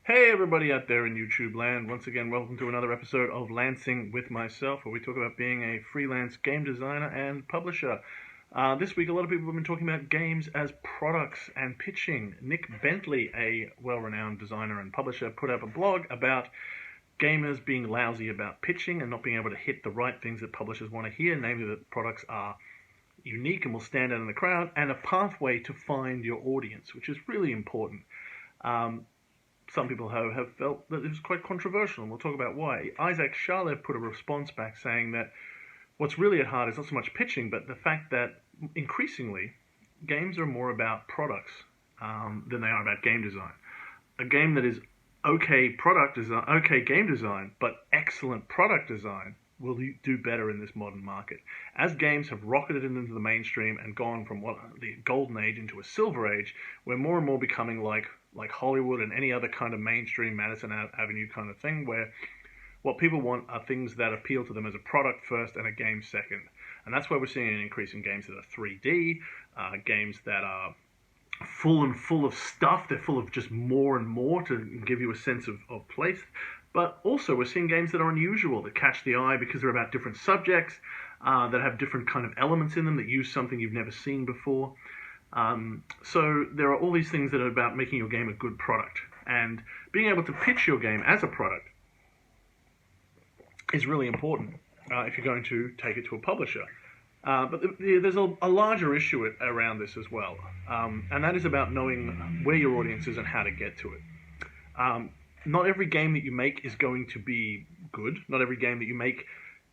Hey everybody out there in YouTube land, once again welcome to another episode of Lancing with myself, where we talk about being a freelance game designer and publisher. This week a lot of people have been talking about games as products and pitching. Nick Bentley, a well-renowned designer and publisher, put up a blog about gamers being lousy about pitching and not being able to hit the right things that publishers want to hear, namely that products are unique and will stand out in the crowd, and a pathway to find your audience, which is really important. Some people have felt that it was quite controversial, and we'll talk about why. Isaac Shalev put a response back saying that what's really at heart is not so much pitching, but the fact that increasingly games are more about products than they are about game design. A game that is okay product design, okay game design, but excellent product design will do better in this modern market. As games have rocketed into the mainstream and gone from the golden age into a silver age, we're more and more becoming like Hollywood and any other kind of mainstream Madison Avenue kind of thing, where what people want are things that appeal to them as a product first and a game second. And that's why we're seeing an increase in games that are 3D, games that are full of stuff. They're full of just more and more to give you a sense of place. But also we're seeing games that are unusual, that catch the eye because they're about different subjects, that have different kind of elements in them, that use something you've never seen before. So there are all these things that are about making your game a good product. And being able to pitch your game as a product is really important if you're going to take it to a publisher. But there's a larger issue around this as well, and that is about knowing where your audience is and how to get to it. Not every game that you make is going to be good. Not every game that you make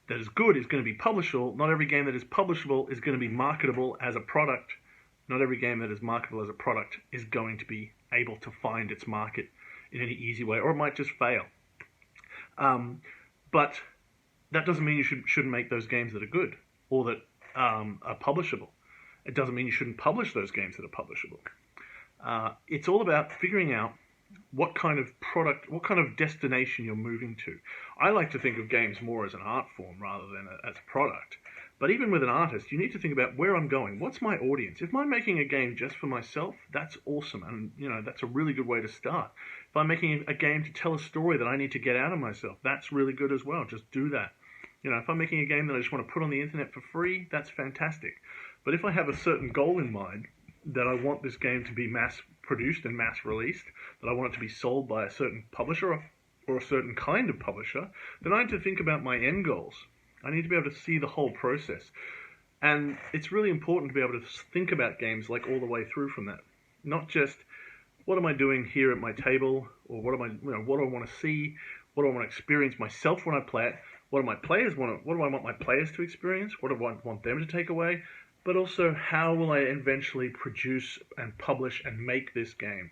that is good is going to be publishable. Not every game that is publishable is going to be marketable as a product. Not every game that is marketable as a product is going to be able to find its market in any easy way, or it might just fail. But that doesn't mean you shouldn't make those games that are good or that are publishable. It doesn't mean you shouldn't publish those games that are publishable. It's all about figuring out what kind of product, what kind of destination you're moving to. I like to think of games more as an art form rather than as a product. But even with an artist, you need to think about where I'm going. What's my audience? If I'm making a game just for myself, that's awesome, and that's a really good way to start. If I'm making a game to tell a story that I need to get out of myself, that's really good as well. Just do that. If I'm making a game that I just want to put on the internet for free, that's fantastic. But if I have a certain goal in mind, that I want this game to be mass-produced and mass-released, that I want it to be sold by a certain publisher or a certain kind of publisher, then I need to think about my end goals. I need to be able to see the whole process. And it's really important to be able to think about games like all the way through from that. Not just, what am I doing here at my table, or what do I want to see, what do I want to experience myself when I play it, what do I want my players to experience, what do I want them to take away, but also how will I eventually produce and publish and make this game.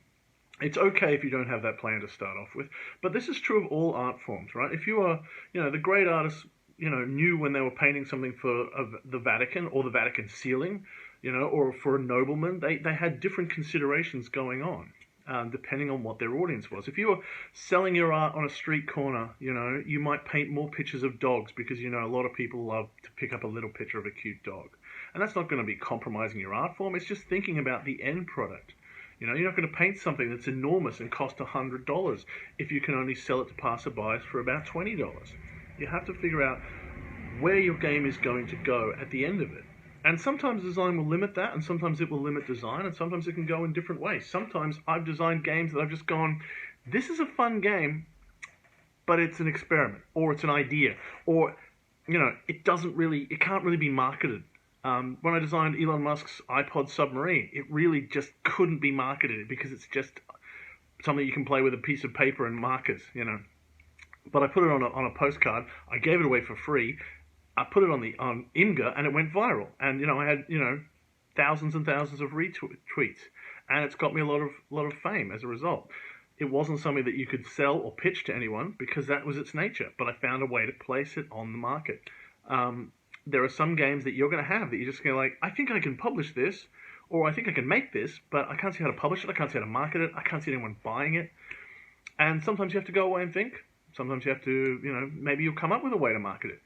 It's okay if you don't have that plan to start off with, but this is true of all art forms, right? If you are, the great artists, knew when they were painting something for the Vatican or the Vatican ceiling, or for a nobleman, they had different considerations going on, depending on what their audience was. If you were selling your art on a street corner, you might paint more pictures of dogs because, a lot of people love to pick up a little picture of a cute dog. And that's not going to be compromising your art form. It's just thinking about the end product. You're not going to paint something that's enormous and cost $100 if you can only sell it to passerbys for about $20. You have to figure out where your game is going to go at the end of it. And sometimes design will limit that, and sometimes it will limit design, and sometimes it can go in different ways. Sometimes I've designed games that I've just gone, this is a fun game, but it's an experiment, or it's an idea, or, it can't really be marketed. When I designed Elon Musk's iPod submarine, it really just couldn't be marketed because it's just something you can play with a piece of paper and markers, But I put it on a postcard. I gave it away for free. I put it on Imgur, and it went viral. And I had thousands and thousands of retweets, and it's got me a lot of fame as a result. It wasn't something that you could sell or pitch to anyone because that was its nature. But I found a way to place it on the market. There are some games that you're going to have that you're just going to I think I can publish this, or I think I can make this, but I can't see how to publish it. I can't see how to market it. I can't see anyone buying it. And sometimes you have to go away and think. Sometimes you have to, maybe you'll come up with a way to market it.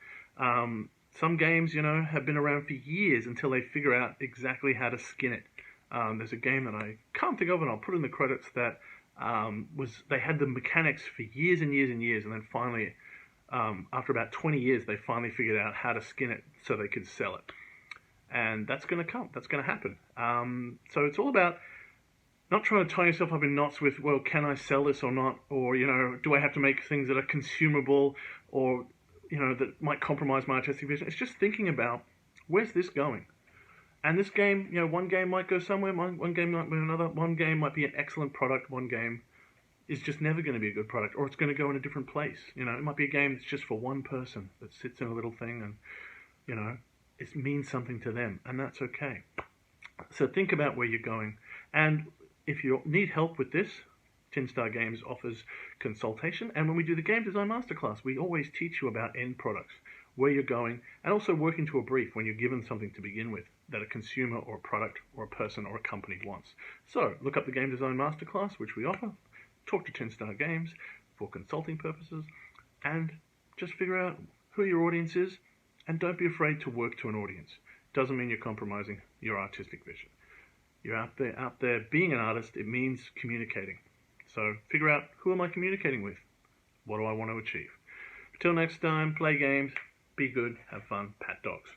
Some games, have been around for years until they figure out exactly how to skin it. There's a game that I can't think of, and I'll put in the credits, that was they had the mechanics for years and years and years, and then finally, after about 20 years, they finally figured out how to skin it so they could sell it. And that's going to come. That's going to happen. So it's all about not trying to tie yourself up in knots with, well, can I sell this or not? Or, do I have to make things that are consumable or, that might compromise my artistic vision? It's just thinking about, where's this going? And this game, one game might go somewhere, one game might be another, one game might be an excellent product, one game is just never going to be a good product, or it's going to go in a different place. It might be a game that's just for one person that sits in a little thing and, it means something to them, and that's okay. So think about where you're going. And if you need help with this, Tin Star Games offers consultation. And when we do the Game Design Masterclass, we always teach you about end products, where you're going, and also working to a brief when you're given something to begin with that a consumer or a product or a person or a company wants. So look up the Game Design Masterclass, which we offer. Talk to Tin Star Games for consulting purposes, and just figure out who your audience is, and don't be afraid to work to an audience. Doesn't mean you're compromising your artistic vision. You're out there being an artist. It means communicating. So figure out, who am I communicating with? What do I want to achieve? Until next time, play games, be good, have fun, pat dogs.